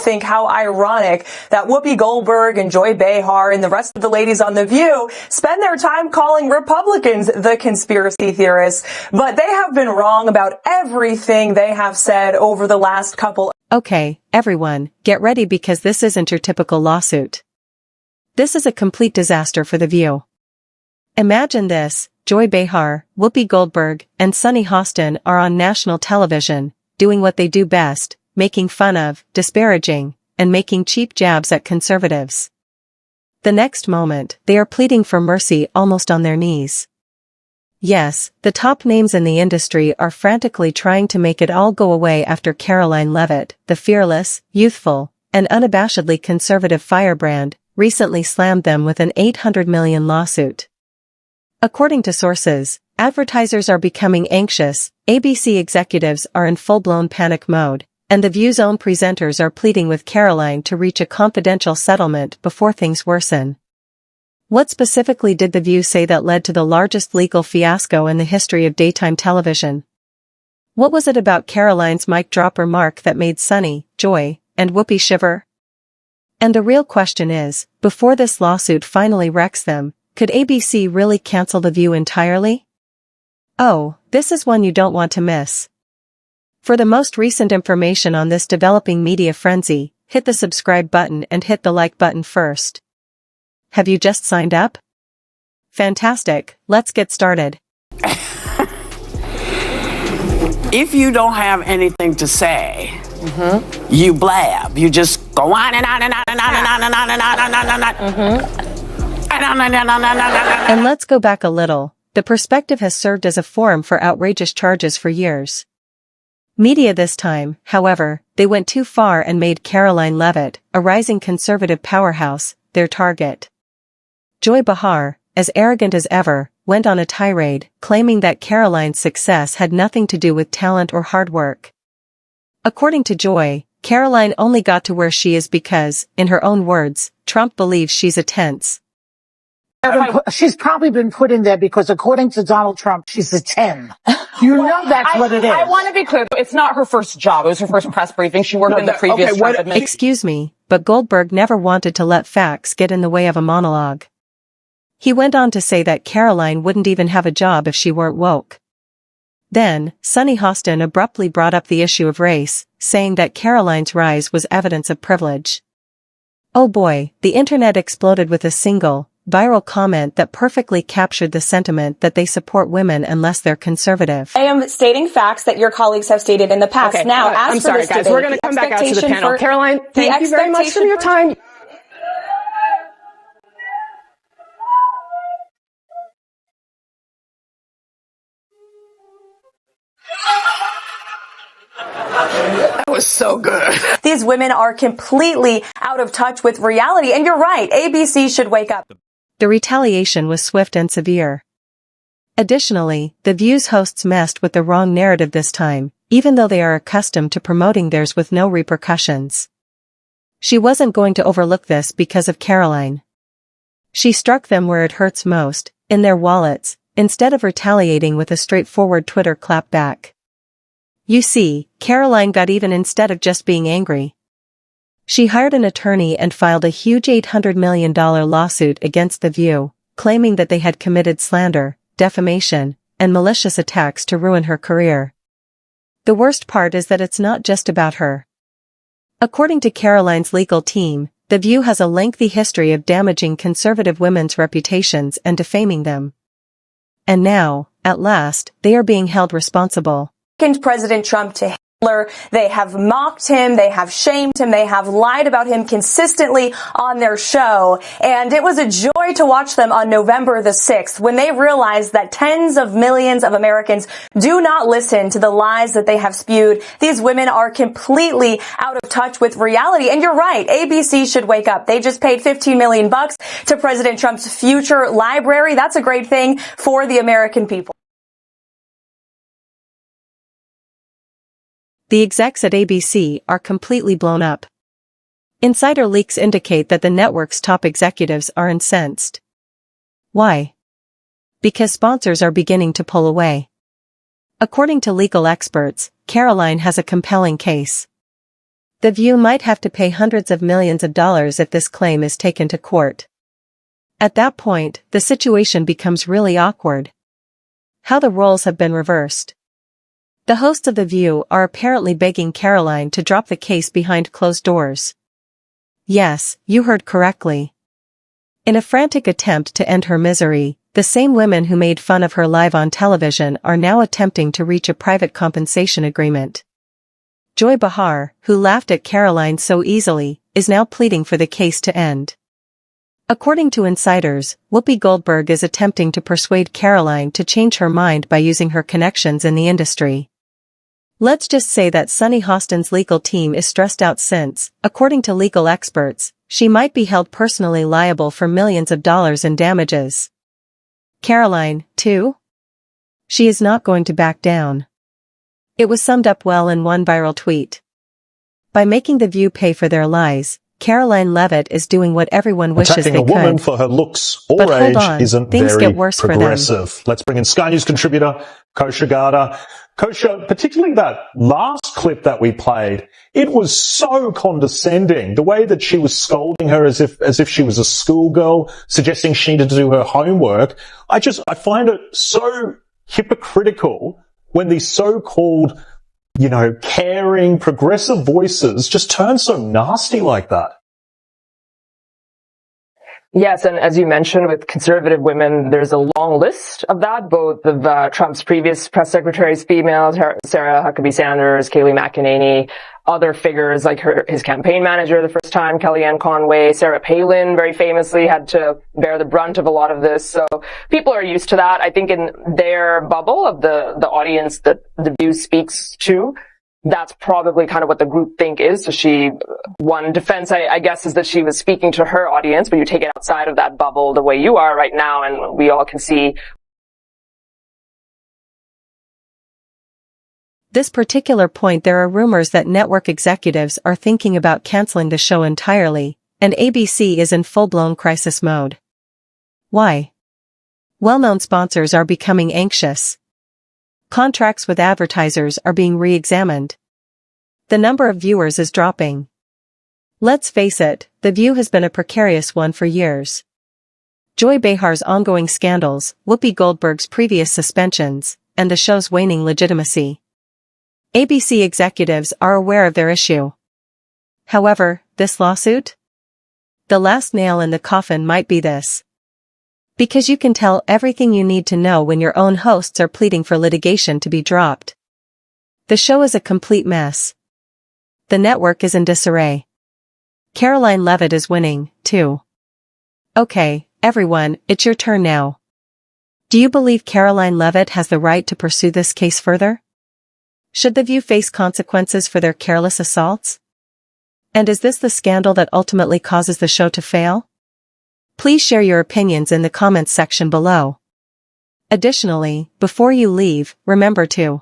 think how ironic that Whoopi Goldberg and Joy Behar and the rest of the ladies on The View spend their time calling Republicans the conspiracy theorists, but they have been wrong about everything they have said over the last couple. Okay, everyone, get ready because this isn't your typical lawsuit. This is a complete disaster for The View. Imagine this, Joy Behar, Whoopi Goldberg, and Sunny Hostin are on national television, doing what they do best, making fun of, disparaging, and making cheap jabs at conservatives. The next moment, they are pleading for mercy almost on their knees. Yes, the top names in the industry are frantically trying to make it all go away after Karoline Leavitt, the fearless, youthful, and unabashedly conservative firebrand, recently slammed them with an $800 million lawsuit. According to sources, advertisers are becoming anxious, ABC executives are in full-blown panic mode, and The View's own presenters are pleading with Karoline to reach a confidential settlement before things worsen. What specifically did The View say that led to the largest legal fiasco in the history of daytime television? What was it about Karoline's mic drop remark that made Sunny, Joy, and Whoopi shiver? And the real question is, before this lawsuit finally wrecks them, could ABC really cancel The View entirely? Oh, this is one you don't want to miss. For the most recent information on this developing media frenzy, hit the subscribe button and hit the like button first. Have you just signed up? Fantastic, let's get started. If you don't have anything to say, you blab. You just go on and on and on and on and on and on and on and on and on. And let's go back a little. The Perspective has served as a forum for outrageous charges for years. Media this time, however, they went too far and made Karoline Leavitt, a rising conservative powerhouse, their target. Joy Behar, as arrogant as ever, went on a tirade, claiming that Karoline's success had nothing to do with talent or hard work. According to Joy, Karoline only got to where she is because, in her own words, Trump believes she's a tense. She's probably been put in there because according to Donald Trump, she's a 10. You know that's what it is. I want to be clear, it's not her first job. It was her first press briefing. She worked in the previous Trump administration. Excuse me, but Goldberg never wanted to let facts get in the way of a monologue. He went on to say that Karoline wouldn't even have a job if she weren't woke. Then, Sunny Hostin abruptly brought up the issue of race, saying that Karoline's rise was evidence of privilege. Oh boy, the internet exploded with a single, viral comment that perfectly captured the sentiment that they support women unless they're conservative. I am stating facts that your colleagues have stated in the past. Okay, now, as I'm for sorry, this guys. debate, We're going to come back out to the panel. Karoline, thank you very much for your time. That was so good. These women are completely out of touch with reality, and you're right, ABC should wake up. The retaliation was swift and severe. Additionally, The View's hosts messed with the wrong narrative this time, even though they are accustomed to promoting theirs with no repercussions. She wasn't going to overlook this because of Karoline. She struck them where it hurts most, in their wallets, instead of retaliating with a straightforward Twitter clapback. You see, Karoline got even instead of just being angry. She hired an attorney and filed a huge $800 million lawsuit against The View, claiming that they had committed slander, defamation, and malicious attacks to ruin her career. The worst part is that it's not just about her. According to Karoline's legal team, The View has a lengthy history of damaging conservative women's reputations and defaming them. And now, at last, they are being held responsible. President Trump to Hitler. They have mocked him. They have shamed him. They have lied about him consistently on their show. And it was a joy to watch them on November the 6th when they realized that tens of millions of Americans do not listen to the lies that they have spewed. These women are completely out of touch with reality. And you're right. ABC should wake up. They just paid $15 million to President Trump's future library. That's a great thing for the American people. The execs at ABC are completely blown up. Insider leaks indicate that the network's top executives are incensed. Why? Because sponsors are beginning to pull away. According to legal experts, Karoline has a compelling case. The View might have to pay hundreds of millions of dollars if this claim is taken to court. At that point, the situation becomes really awkward. How the roles have been reversed. The hosts of The View are apparently begging Karoline to drop the case behind closed doors. Yes, you heard correctly. In a frantic attempt to end her misery, the same women who made fun of her live on television are now attempting to reach a private compensation agreement. Joy Behar, who laughed at Karoline so easily, is now pleading for the case to end. According to insiders, Whoopi Goldberg is attempting to persuade Karoline to change her mind by using her connections in the industry. Let's just say that Sunny Hostin's legal team is stressed out since, according to legal experts, she might be held personally liable for millions of dollars in damages. Karoline, too? She is not going to back down. It was summed up well in one viral tweet. By making The View pay for their lies, Karoline Leavitt is doing what everyone wishes they could. Attacking a woman for her looks or age isn't very progressive. Let's bring in Sky News contributor Kosha Garda. Kosha, particularly that last clip that we played, it was so condescending. The way that she was scolding her as if she was a schoolgirl, suggesting she needed to do her homework. I find it so hypocritical when these so-called, caring, progressive voices just turn so nasty like that. Yes, and as you mentioned, with conservative women, there's a long list of that, both of Trump's previous press secretaries, females, Sarah Huckabee Sanders, Kayleigh McEnany, other figures like his campaign manager the first time, Kellyanne Conway, Sarah Palin very famously had to bear the brunt of a lot of this. So people are used to that. I think in their bubble of the audience that The View speaks to, that's probably kind of what the group think is. So one defense, I guess, is that she was speaking to her audience, but you take it outside of that bubble the way you are right now, and we all can see. This particular point, there are rumors that network executives are thinking about canceling the show entirely, and ABC is in full-blown crisis mode. Why? Well-known sponsors are becoming anxious. Contracts with advertisers are being re-examined. The number of viewers is dropping. Let's face it, The View has been a precarious one for years. Joy Behar's ongoing scandals, Whoopi Goldberg's previous suspensions, and the show's waning legitimacy. ABC executives are aware of their issue. However, this lawsuit? The last nail in the coffin might be this. Because you can tell everything you need to know when your own hosts are pleading for litigation to be dropped. The show is a complete mess. The network is in disarray. Karoline Leavitt is winning, too. Okay, everyone, it's your turn now. Do you believe Karoline Leavitt has the right to pursue this case further? Should The View face consequences for their careless assaults? And is this the scandal that ultimately causes the show to fail? Please share your opinions in the comments section below. Additionally, before you leave, remember to.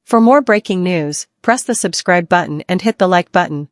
For more breaking news, press the subscribe button and hit the like button.